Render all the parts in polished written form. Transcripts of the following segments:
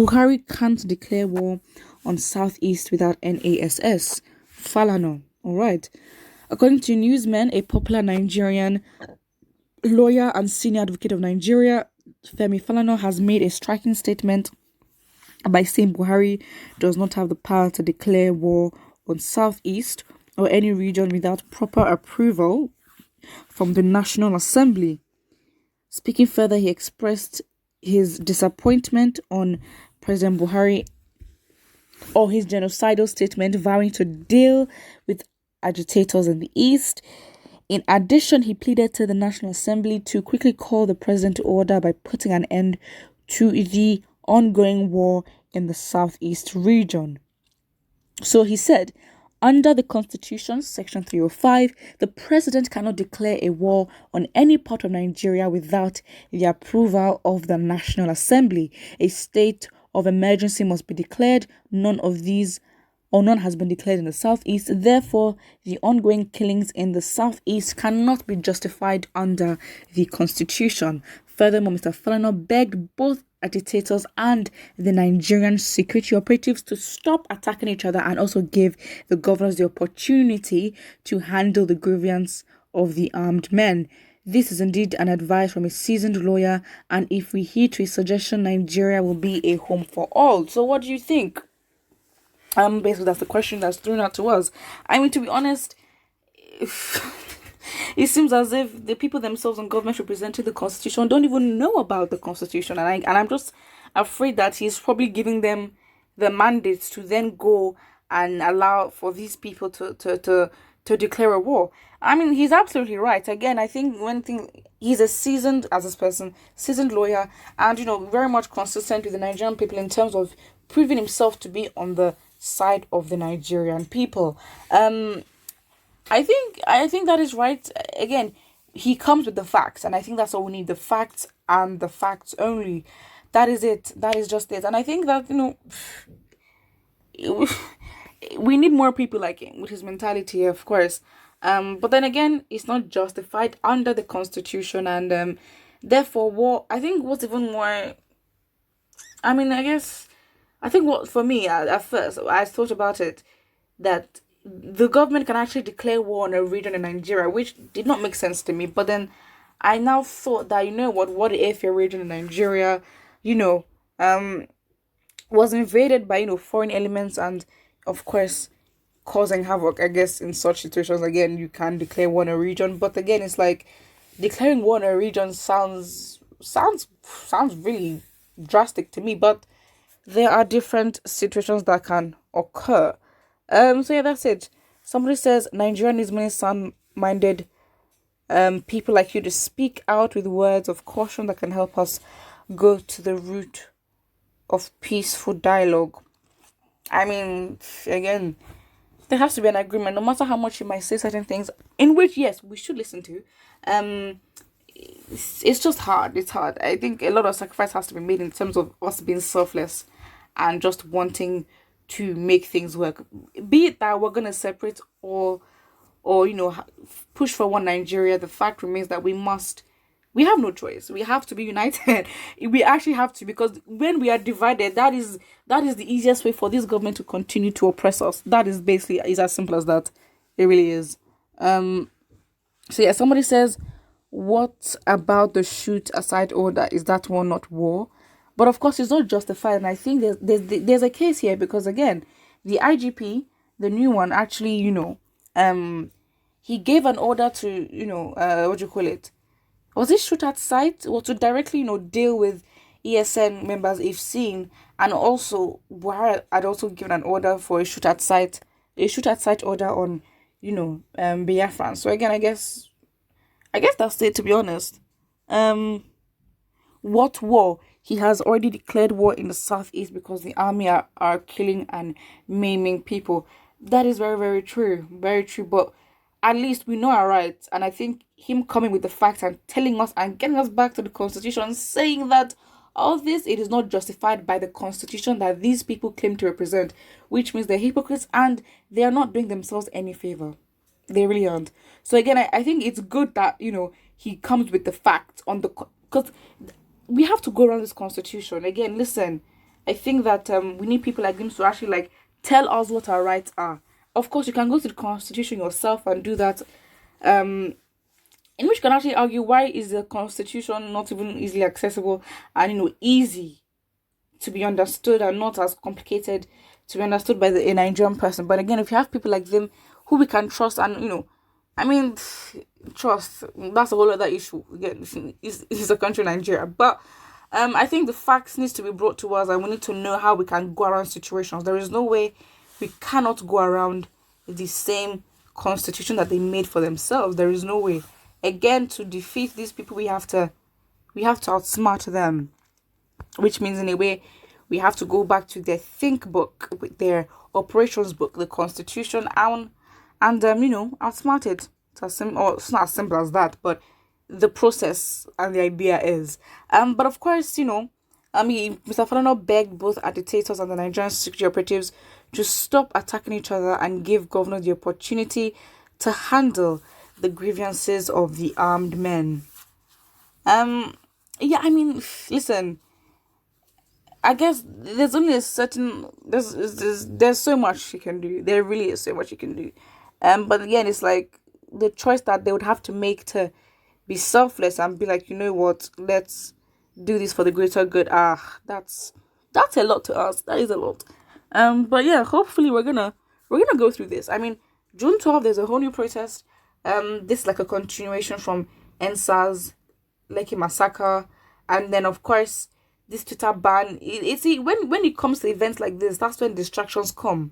Buhari can't declare war on Southeast without Nass. Falana. All right. According to Newsman, a popular Nigerian lawyer and senior advocate of Nigeria, Femi Falana, has made a striking statement by saying Buhari does not have the power to declare war on Southeast or any region without proper approval from the National Assembly. Speaking further, he expressed his disappointment on President Buhari or his genocidal statement vowing to deal with agitators in the East. In addition, he pleaded to the National Assembly to quickly call the president to order by putting an end to the ongoing war in the Southeast region. So he said, under the Constitution, Section 305, the president cannot declare a war on any part of Nigeria without the approval of the National Assembly. A state of emergency must be declared. None has been declared in the Southeast. Therefore, the ongoing killings in the Southeast cannot be justified under the Constitution. Furthermore, Mr. Falana begged both agitators and the Nigerian security operatives to stop attacking each other and also give the governors the opportunity to handle the grievance of the armed men. This is indeed an advice from a seasoned lawyer, and if we heed to his suggestion, Nigeria will be a home for all. So what do you think? Basically that's the question that's thrown out to us. I mean, to be honest, it seems as if the people themselves and government representing the Constitution don't even know about the Constitution, and I'm just afraid that he's probably giving them the mandates to then go and allow for these people to declare a war. I mean, he's absolutely right. Again, I think he's a seasoned lawyer, and very much consistent with the Nigerian people in terms of proving himself to be on the side of the Nigerian people. I think that is right. Again, he comes with the facts, and I think that's all we need: the facts and the facts only. That is it. That is just it. And I think that we need more people like him with his mentality, of course. But then again, it's not justified under the Constitution, and therefore, I think what's even more. I mean, I think what for me at first I thought about it that the government can actually declare war on a region in Nigeria, which did not make sense to me. But then I now thought that what if a region in Nigeria, was invaded by foreign elements and of course causing havoc. I guess in such situations again you can declare war on a region, but again it's like declaring war on a region sounds really drastic to me. But there are different situations that can occur. So yeah, that's it. Somebody says Nigeria needs many sound-minded people like you to speak out with words of caution that can help us go to the root of peaceful dialogue. I mean, again, there has to be an agreement, no matter how much you might say certain things, in which yes, we should listen to. It's just hard. It's hard. I think a lot of sacrifice has to be made in terms of us being selfless and just wanting to make things work, be it that we're going to separate or push for one Nigeria. The fact remains that we have no choice. We have to be united. We actually have to, because when we are divided, that is the easiest way for this government to continue to oppress us. That is is as simple as that. It really is. So yeah, somebody says, what about the shoot aside order? Is that one not war? But of course, it's not justified, and I think there's a case here because again, the IGP, the new one, actually, he gave an order to, what do you call it? Was it shoot at sight, or to directly, deal with ESN members if seen, and also Buhari had also given an order for a shoot at sight order on, Biafran. So again, I guess that's it. To be honest, what war? He has already declared war in the Southeast because the army are killing and maiming people. That is very, very true. Very true. But at least we know our rights. And I think him coming with the facts and telling us and getting us back to the Constitution, saying that all this, it is not justified by the Constitution that these people claim to represent, which means they're hypocrites and they are not doing themselves any favor. They really aren't. So again, I think it's good that, he comes with the facts on the... Because we have to go around this Constitution. Again, listen, I think that we need people like them to actually like tell us what our rights are. Of course, you can go to the constitution yourself and do that. In which you can actually argue, why is the constitution not even easily accessible and easy to be understood and not as complicated to be understood by a Nigerian person. But again, if you have people like them who we can trust, and I mean, trust, that's a whole other issue. Again, it's a country, Nigeria. But I think the facts needs to be brought to us, and we need to know how we can go around situations. There is no way we cannot go around the same constitution that they made for themselves. There is no way. Again, to defeat these people, we have to outsmart them, which means in a way we have to go back to their think book, with their operations book, the constitution, and outsmart it. It's not as simple as that, but the process and the idea is. But of course, Mr. Falana begged both agitators and the Nigerian security operatives to stop attacking each other and give governors the opportunity to handle the grievances of the armed men. Yeah, I mean, listen, I guess there's only a certain there's so much you can do. There really is so much you can do. But again, it's like the choice that they would have to make to be selfless and be like, you know what, let's do this for the greater good. That's a lot to us. That is a lot. But yeah, hopefully we're gonna go through this. I mean, June 12th, there's a whole new protest. This is like a continuation from NSAS, Lekki massacre, and then of course this Twitter ban. It's when it comes to events like this, that's when distractions come,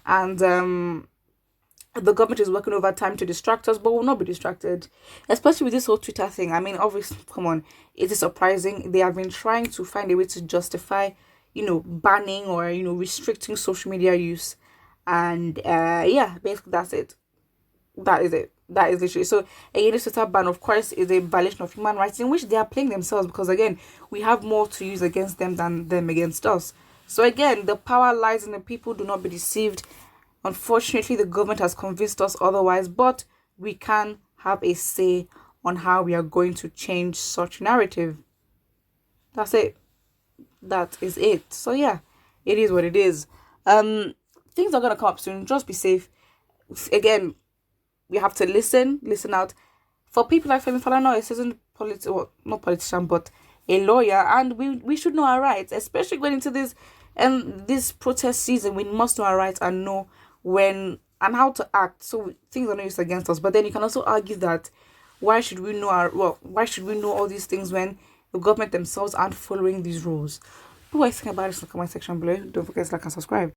and the government is working overtime to distract us, but we'll not be distracted, especially with this whole Twitter thing. I mean, obviously, come on, it is surprising. They have been trying to find a way to justify, banning or restricting social media use, and yeah, basically that's it. That is it. That is literally so. Again, this Twitter ban, of course, is a violation of human rights in which they are playing themselves, because again, we have more to use against them than them against us. So again, the power lies in the people. Do not be deceived. Unfortunately, the government has convinced us otherwise, but we can have a say on how we are going to change such narrative. That's it. That is it. So yeah, it is what it is. Things are gonna come up soon. Just be safe. Again, we have to listen out. For people like Falana, it isn't not politician, but a lawyer, and we should know our rights, especially going into this protest season. We must know our rights and know when and how to act, so things are not used against us. But then you can also argue that why should we know all these things when the government themselves aren't following these rules? What do I think about this in the comment section below? Don't forget to like and subscribe.